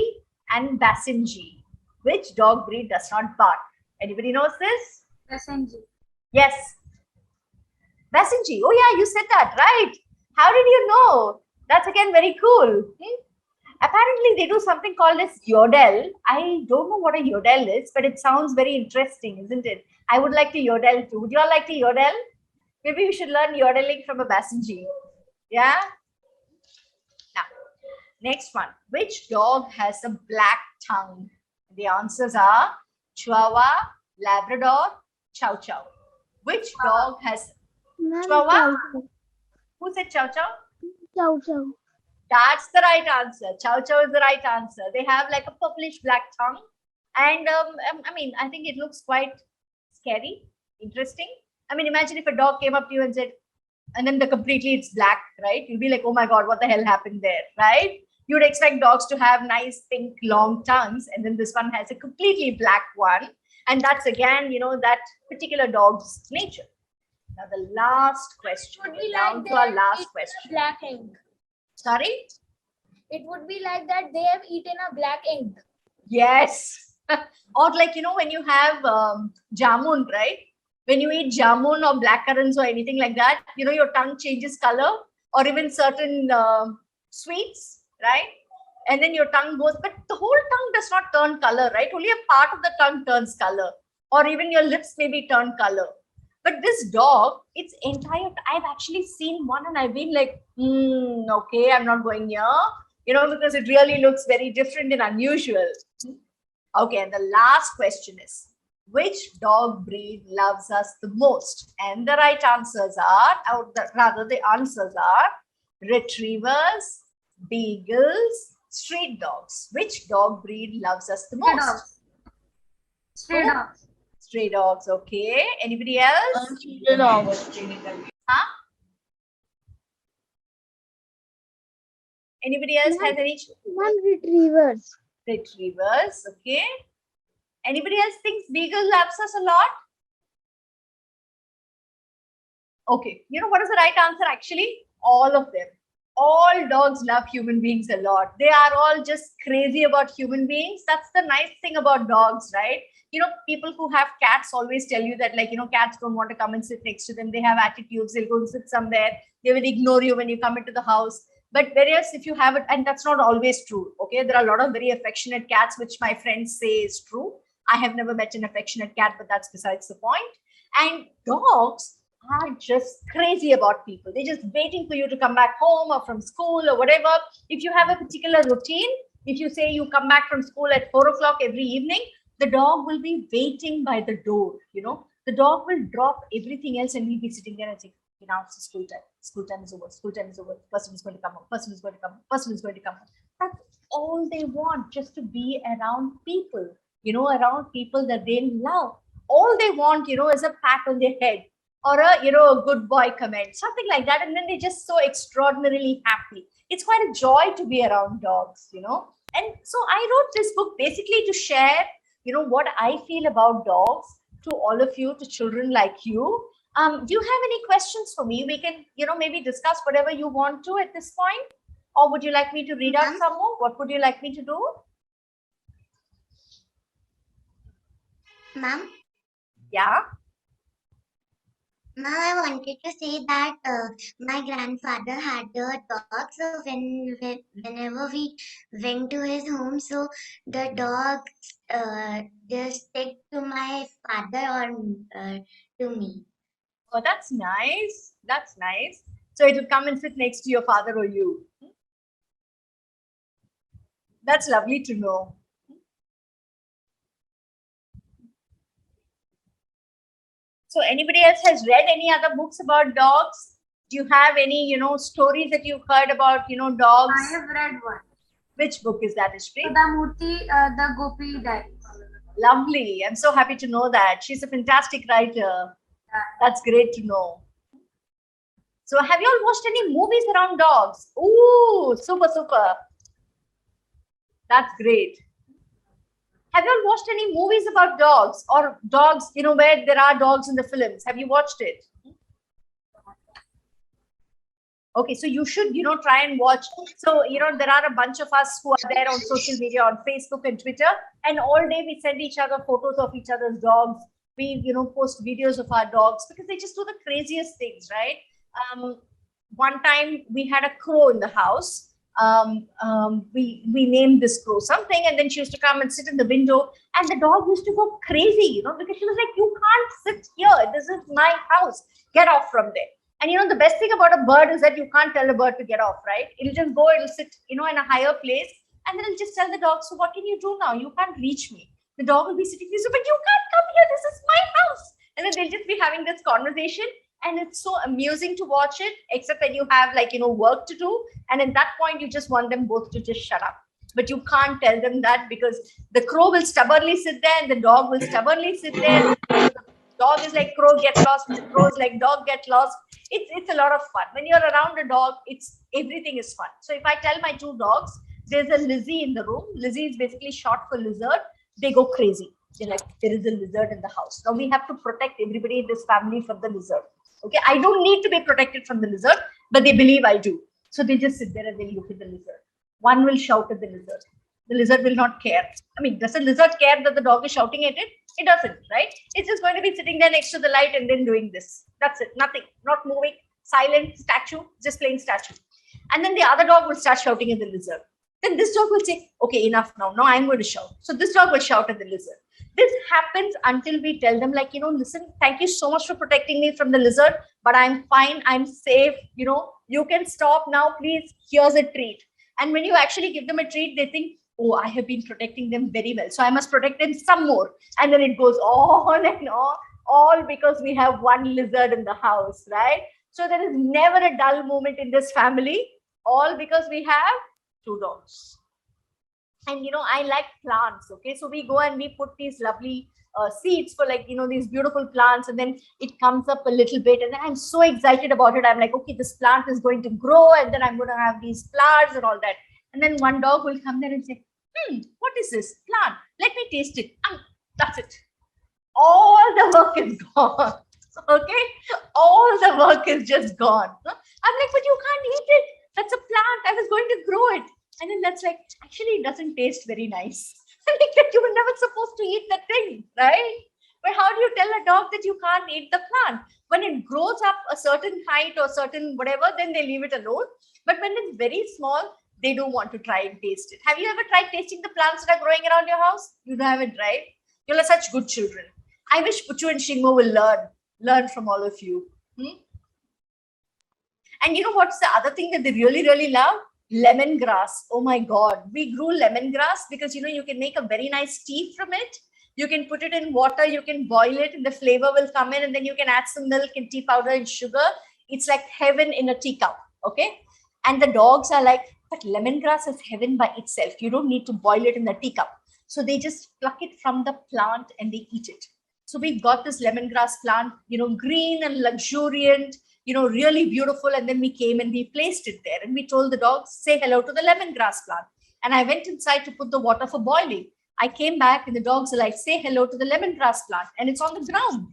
Speaker 2: and Basenji. Which dog breed does not bark? Anybody knows this?
Speaker 5: Basenji.
Speaker 2: Yes. Basenji. Oh yeah, you said that, right? How did you know? That's again very cool. Apparently, they do something called as yodel. I don't know what a yodel is, but it sounds very interesting, isn't it? I would like to yodel too. Would you all like to yodel? Maybe we should learn yodeling from a Basenji. Yeah? Now, next one. Which dog has a black tongue? The answers are Chihuahua, Labrador, Chow Chow. Which dog has Chihuahua?
Speaker 6: Chow
Speaker 2: Who said Chow Chow?
Speaker 6: chow. Chow.
Speaker 2: That's the right answer. Chow Chow is the right answer. They have like a purplish black tongue. And I think it looks quite scary, interesting. Imagine if a dog came up to you and said, and then completely it's black, right? You'll be like, oh my God, what the hell happened there, right? You'd expect dogs to have nice pink long tongues. And then this one has a completely black one. And that's again, that particular dog's nature. Now the last question.
Speaker 4: Would be
Speaker 2: Down
Speaker 4: like
Speaker 2: to our
Speaker 4: they
Speaker 2: last
Speaker 4: eat
Speaker 2: question.
Speaker 4: black ink.
Speaker 2: Sorry?
Speaker 4: It would be like that they have eaten a black ink.
Speaker 2: Yes. Or like, when you have jamun, right? When you eat jamun or blackcurrants or anything like that, your tongue changes color, or even certain sweets, right? And then your tongue goes, but the whole tongue does not turn color, right? Only a part of the tongue turns color, or even your lips maybe turn color. But this dog, its entire, I've actually seen one and I've been like, okay, I'm not going near, because it really looks very different and unusual. Okay, and the last question is, which dog breed loves us the most? And the right answers are, the answers are retrievers, beagles, street dogs. Which dog breed loves us the most?
Speaker 5: Stray dogs.
Speaker 2: Stray dogs, okay. Anybody else? Huh? Anybody else has any?
Speaker 6: One retrievers.
Speaker 2: Retrievers, okay. Anybody else thinks beagle loves us a lot? Okay, you know what is the right answer actually? All of them. All dogs love human beings a lot. They are all just crazy about human beings. That's the nice thing about dogs, right? People who have cats always tell you that, like, cats don't want to come and sit next to them. They have attitudes. They'll go and sit somewhere. They will ignore you when you come into the house. But whereas if you have it, and that's not always true, okay? There are a lot of very affectionate cats, which my friends say is true. I have never met an affectionate cat, but that's besides the point. And dogs are just crazy about people. They're just waiting for you to come back home or from school or whatever. If you have a particular routine, if you say you come back from school at 4 o'clock every evening, the dog will be waiting by the door. The dog will drop everything else and we'll be sitting there and saying, now it's school time. School time is over. School time is over. Person is going to come home. Person is going to come home. Person is going to come home. That's all they want, just to be around people, around people that they love. All they want, is a pat on their head or a good boy comment, something like that. And then they're just so extraordinarily happy. It's quite a joy to be around dogs, And so I wrote this book basically to share, what I feel about dogs to all of you, to children like you. Do you have any questions for me? We can, maybe discuss whatever you want to at this point. Or would you like me to read out some more? What would you like me to do?
Speaker 7: Ma'am?
Speaker 2: Yeah?
Speaker 7: Ma'am, I wanted to say that my grandfather had a dog. So whenever we went to his home, so the dog just stick to my father or to me.
Speaker 2: Oh, that's nice. That's nice. So it will come and sit next to your father or you. That's lovely to know. So anybody else has read any other books about dogs? Do you have any, stories that you've heard about, dogs?
Speaker 5: I have read one.
Speaker 2: Which book is that, Ishri?
Speaker 5: Sudhamurthy, the Gopi Diaries.
Speaker 2: Lovely. I'm so happy to know that. She's a fantastic writer. That's great to know. So have you all watched any movies around dogs? Ooh, super, super. That's great. Have you all watched any movies about dogs or dogs, where there are dogs in the films? Have you watched it? Okay, so you should, try and watch. So, there are a bunch of us who are there on social media, on Facebook and Twitter, and all day we send each other photos of each other's dogs. We, post videos of our dogs because they just do the craziest things, right? One time we had a crow in the house. We named this crow something, and then she used to come and sit in the window, and the dog used to go crazy, because she was like, you can't sit here. This is my house. Get off from there. And the best thing about a bird is that you can't tell a bird to get off, right? It'll just go, it'll sit, in a higher place, and then it'll just tell the dog, so what can you do now? You can't reach me. The dog will be sitting there, so, but you can't come here. This is my house. And then they'll just be having this conversation. And it's so amusing to watch it, except that you have work to do. And at that point, you just want them both to just shut up. But you can't tell them that because the crow will stubbornly sit there and the dog will stubbornly sit there. The dog is like, crow, get lost. The crow is like, dog, get lost. It's a lot of fun. When you're around a dog, everything is fun. So if I tell my two dogs, there's a Lizzie in the room. Lizzie is basically short for lizard. They go crazy. They're like, there is a lizard in the house. Now we have to protect everybody in this family from the lizard. Okay, I don't need to be protected from the lizard, but they believe I do. So they just sit there and they look at the lizard. One will shout at the lizard. The lizard will not care. I mean, does the lizard care that the dog is shouting at it? It doesn't, right? It's just going to be sitting there next to the light and then doing this. That's it. Nothing. Not moving. Silent. Statue. Just plain statue. And then the other dog will start shouting at the lizard. then this dog will say, okay, enough now. Now I'm going to shout. So this dog will shout at the lizard. This happens until we tell them, like, listen, thank you so much for protecting me from the lizard, but I'm fine. I'm safe. You can stop now, please. Here's a treat. And when you actually give them a treat, they think, oh, I have been protecting them very well, so I must protect them some more. And then it goes on and on, all because we have one lizard in the house, right? So there is never a dull moment in this family, all because we have 2 dogs. And I like plants. Okay, so we go and we put these lovely seeds for, like, these beautiful plants, and then it comes up a little bit, and then I'm so excited about it. I'm like, okay, this plant is going to grow, and then I'm going to have these flowers and all that. And then one dog will come there and say, what is this plant? Let me taste it. That's it. All the work is gone. Okay, all the work is just gone. I'm like, but you can't eat it. That's a plant. I was going to grow it. And then that's like, actually, it doesn't taste very nice. Like that, you were never supposed to eat that thing, right? But how do you tell a dog that you can't eat the plant? When it grows up a certain height or certain whatever, then they leave it alone. But when it's very small, they don't want to try and taste it. Have you ever tried tasting the plants that are growing around your house? You haven't, right? You're such good children. I wish Puchu and Shingmo will learn from all of you. And what's the other thing that they really, really love? Lemongrass. Oh my God. We grew lemongrass because, you can make a very nice tea from it. You can put it in water, you can boil it, and the flavor will come in, and then you can add some milk and tea powder and sugar. It's like heaven in a teacup. Okay. And the dogs are like, but lemongrass is heaven by itself. You don't need to boil it in the teacup. So they just pluck it from the plant and they eat it. So we got this lemongrass plant, green and luxuriant, really beautiful. And then we came and we placed it there, and we told the dogs, say hello to the lemongrass plant. And I went inside to put the water for boiling. I came back and the dogs are like, say hello to the lemongrass plant. And it's on the ground.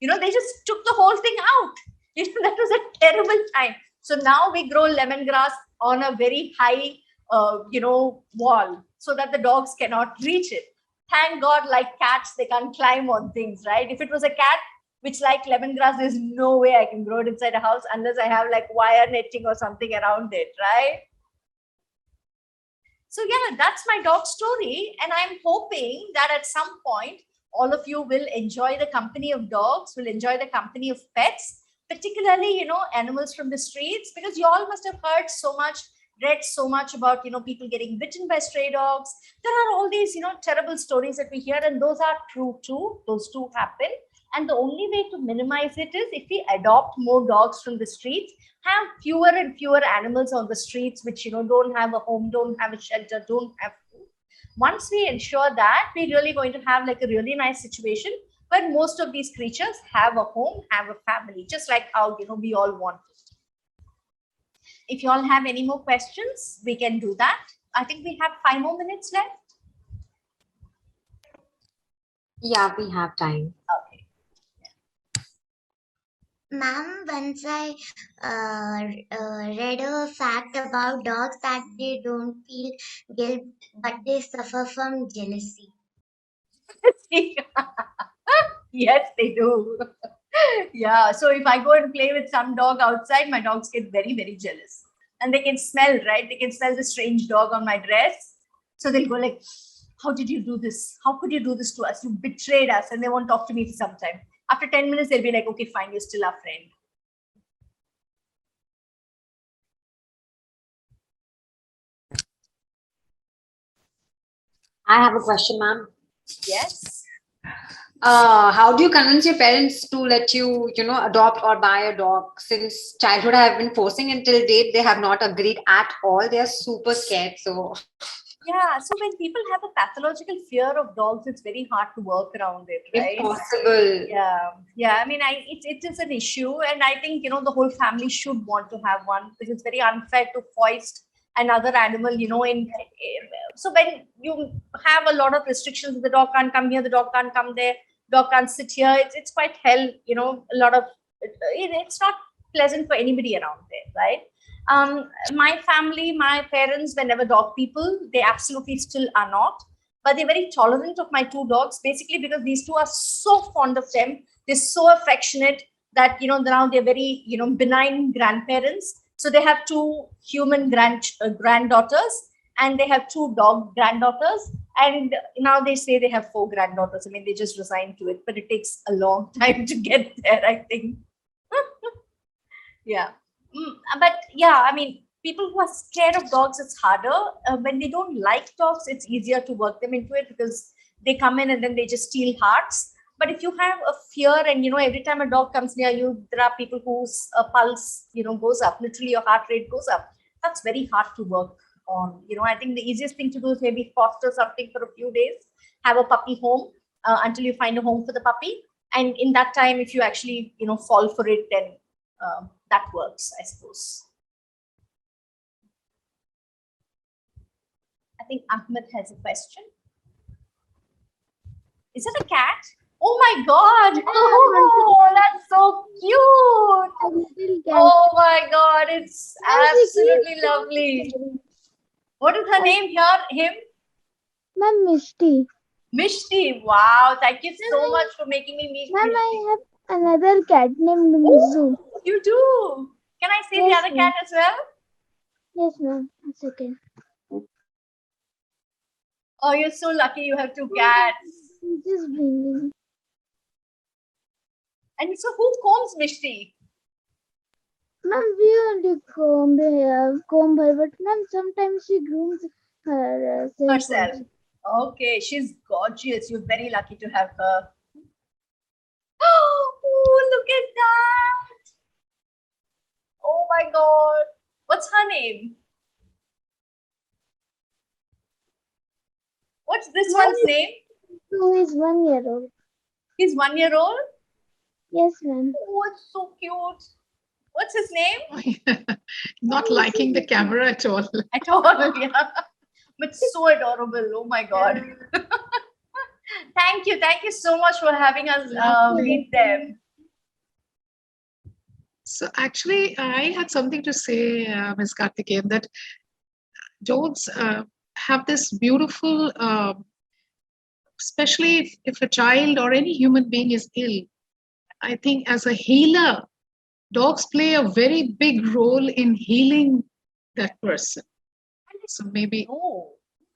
Speaker 2: They just took the whole thing out. That was a terrible time. So now we grow lemongrass on a very high, wall so that the dogs cannot reach it. Thank God, like cats, they can't climb on things, right? If it was a cat which like lemongrass, there's no way I can grow it inside a house unless I have like wire netting or something around it, right? So yeah, that's my dog story. And I'm hoping that at some point, all of you will enjoy the company of dogs, will enjoy the company of pets, particularly, animals from the streets, because you all must have heard so much, read so much about, people getting bitten by stray dogs. There are all these, terrible stories that we hear, and those are true too. Those do happen. And the only way to minimize it is if we adopt more dogs from the streets, have fewer and fewer animals on the streets, which, don't have a home, don't have a shelter, don't have food. Once we ensure that, we're really going to have like a really nice situation where most of these creatures have a home, have a family, just like how, we all want it. If you all have any more questions, we can do that. I think we have 5 more minutes left.
Speaker 8: Yeah, we have time.
Speaker 2: Okay.
Speaker 7: Ma'am, once I read a fact about dogs that they don't feel guilt, but they suffer from jealousy.
Speaker 2: Yes, they do. Yeah. So if I go and play with some dog outside, my dogs get very, very jealous. And they can smell, right? They can smell the strange dog on my dress. So they'll go like, how did you do this? How could you do this to us? You betrayed us. And they won't talk to me for some time. After 10 minutes, they'll be like, okay, fine, you're still our friend.
Speaker 8: I have a question, ma'am.
Speaker 2: Yes.
Speaker 8: How do you convince your parents to let you, adopt or buy a dog? Since childhood, I have been forcing until date, they have not agreed at all. They are super scared. So
Speaker 2: yeah, so when people have a pathological fear of dogs, it's very hard to work around it, right?
Speaker 8: Impossible.
Speaker 2: Yeah. I mean, it is an issue, and I think the whole family should want to have one, because it's very unfair to foist another animal, so when you have a lot of restrictions, the dog can't come here, the dog can't come there, dog can't sit here. It's quite hell, a lot of it's not pleasant for anybody around there, right? My family, my parents were never dog people. They absolutely still are not, but they're very tolerant of my 2 dogs, basically because these 2 are so fond of them. They're so affectionate that, now they're very, benign grandparents. So they have 2 human granddaughters, and they have 2 dog granddaughters. And now they say they have 4 granddaughters. I mean, they just resigned to it, but it takes a long time to get there, I think. Yeah. But yeah, I mean, people who are scared of dogs, it's harder. When they don't like dogs, it's easier to work them into it because they come in and then they just steal hearts. But if you have a fear and, every time a dog comes near you, there are people whose pulse, goes up, literally your heart rate goes up. That's very hard to work on. I think the easiest thing to do is maybe foster something for a few days, have a puppy home until you find a home for the puppy. And in that time, if you actually, fall for it, then that works, I suppose. I think Ahmed has a question. Is it a cat? Oh my God! Oh, that's so cute! Oh my God, it's absolutely lovely. What is her name here? Him?
Speaker 6: Ma'am, Misty.
Speaker 2: Mishti. Wow, thank you so much for making me meet
Speaker 6: Ma'am,
Speaker 2: Mishti.
Speaker 6: I have another cat named Mizu.
Speaker 2: You do? Can I see the
Speaker 6: Yes,
Speaker 2: other cat as well?
Speaker 6: Yes, ma'am. 1 second.
Speaker 2: Oh, you're so lucky you have 2 cats.
Speaker 6: Just bringing.
Speaker 2: And so who combs Mishti?
Speaker 6: Ma'am, we only comb her, but ma'am, sometimes she grooms her
Speaker 2: Herself. Okay, she's gorgeous. You're very lucky to have her. Oh, look at that. Oh my God. What's her name? What's this one's name?
Speaker 6: Who is 1 year old?
Speaker 2: He's 1 year old?
Speaker 6: Yes, ma'am.
Speaker 2: Oh, it's so cute. What's his name?
Speaker 1: Not liking the camera at all.
Speaker 2: At all, yeah. But so adorable. Oh my God. Thank you. Thank you so much for having us meet them.
Speaker 1: So actually, I had something to say, Ms. Karthikeyan, that dogs have this beautiful, especially if a child or any human being is ill, I think as a healer, dogs play a very big role in healing that person. So maybe.
Speaker 2: No.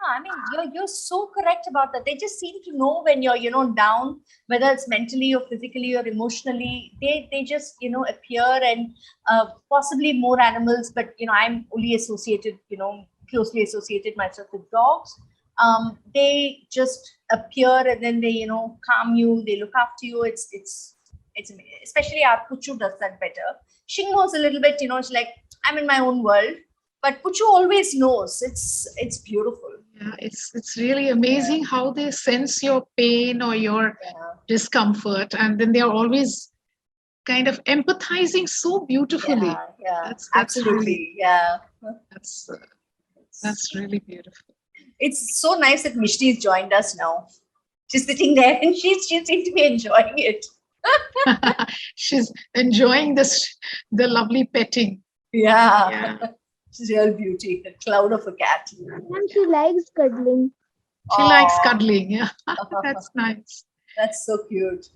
Speaker 2: I mean, you're so correct about that. They just seem to know when you're, down, whether it's mentally or physically or emotionally. They just, appear, and possibly more animals. But, I'm only associated, closely associated myself with dogs. They just appear and then they, calm you. They look after you. It's especially our Puchu does that better. Shingo's a little bit, it's like, I'm in my own world. But Puchu always knows. It's beautiful.
Speaker 1: Yeah, it's really amazing how they sense your pain or your discomfort, and then they are always kind of empathizing so beautifully.
Speaker 2: Yeah, absolutely.
Speaker 1: That's really beautiful.
Speaker 2: It's so nice that Mishti has joined us now. She's sitting there and she seems to be enjoying it.
Speaker 1: She's enjoying the lovely petting.
Speaker 2: Yeah. She's a real beauty, a cloud of a cat.
Speaker 6: And she likes cuddling.
Speaker 1: She likes cuddling. Yeah, that's nice.
Speaker 2: That's so cute.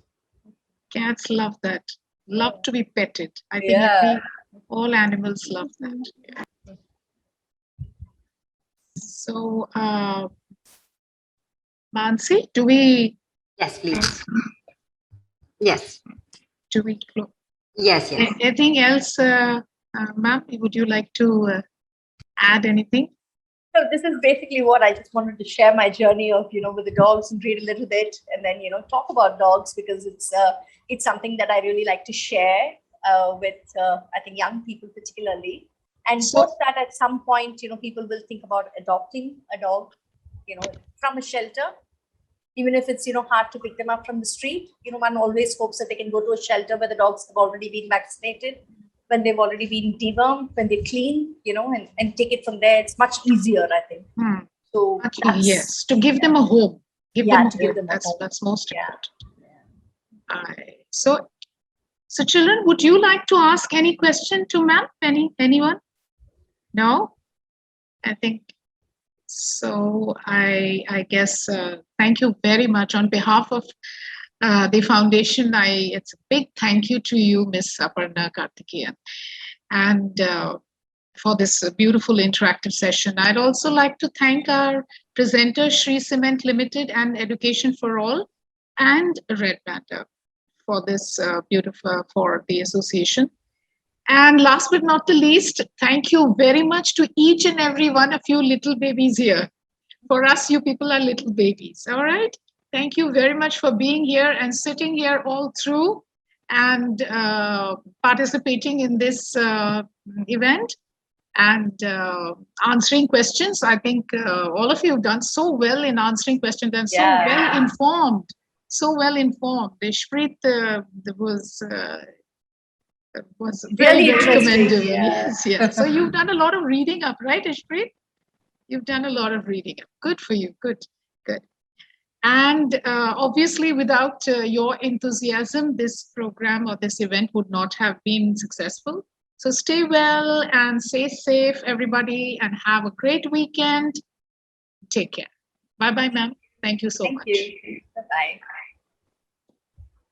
Speaker 1: Cats love that. Love to be petted. I think all animals love that. Yeah. So, Mansi, do we?
Speaker 8: Yes, please. Yes.
Speaker 1: Do we?
Speaker 8: Yes.
Speaker 1: Anything else, ma'am? Would you like to add anything?
Speaker 2: So this is basically what I just wanted to share my journey of, with the dogs, and read a little bit, and then, talk about dogs, because it's something that I really like to share with, I think, young people particularly. And post that at some point, people will think about adopting a dog, from a shelter, even if it's, hard to pick them up from the street. One always hopes that they can go to a shelter where the dogs have already been vaccinated, when they've already been dewormed, when they're clean, and take it from there. It's much easier, I think. So
Speaker 1: yes, to give them a home. Give them a home.
Speaker 2: Home.
Speaker 1: That's most important. So children, would you like to ask any question to ma'am? Anyone? No? I think so. I guess thank you very much on behalf of the foundation. It's a big thank you to you, Miss Aparna Karthikeyan, and for this beautiful interactive session. I'd also like to thank our presenters, Shri Cement Limited and Education for All, and Red Panda for this beautiful, for the association. And last but not the least, thank you very much to each and every one of you little babies here. For us, you people are little babies, all right? Thank you very much for being here and sitting here all through and participating in this event and answering questions. I think all of you have done so well in answering questions and so well informed. So well informed. Ishpreet was very,
Speaker 2: Really
Speaker 1: very commendable.
Speaker 2: yeah.
Speaker 1: Yes. So you've done a lot of reading up, right, Ishpreet? You've done a lot of reading up. Good for you. Good. And obviously, without your enthusiasm, this program or this event would not have been successful. So stay well and stay safe, everybody, and have a great weekend. Take care. Bye-bye, ma'am. Thank you so much.
Speaker 2: Thank you. Bye-bye.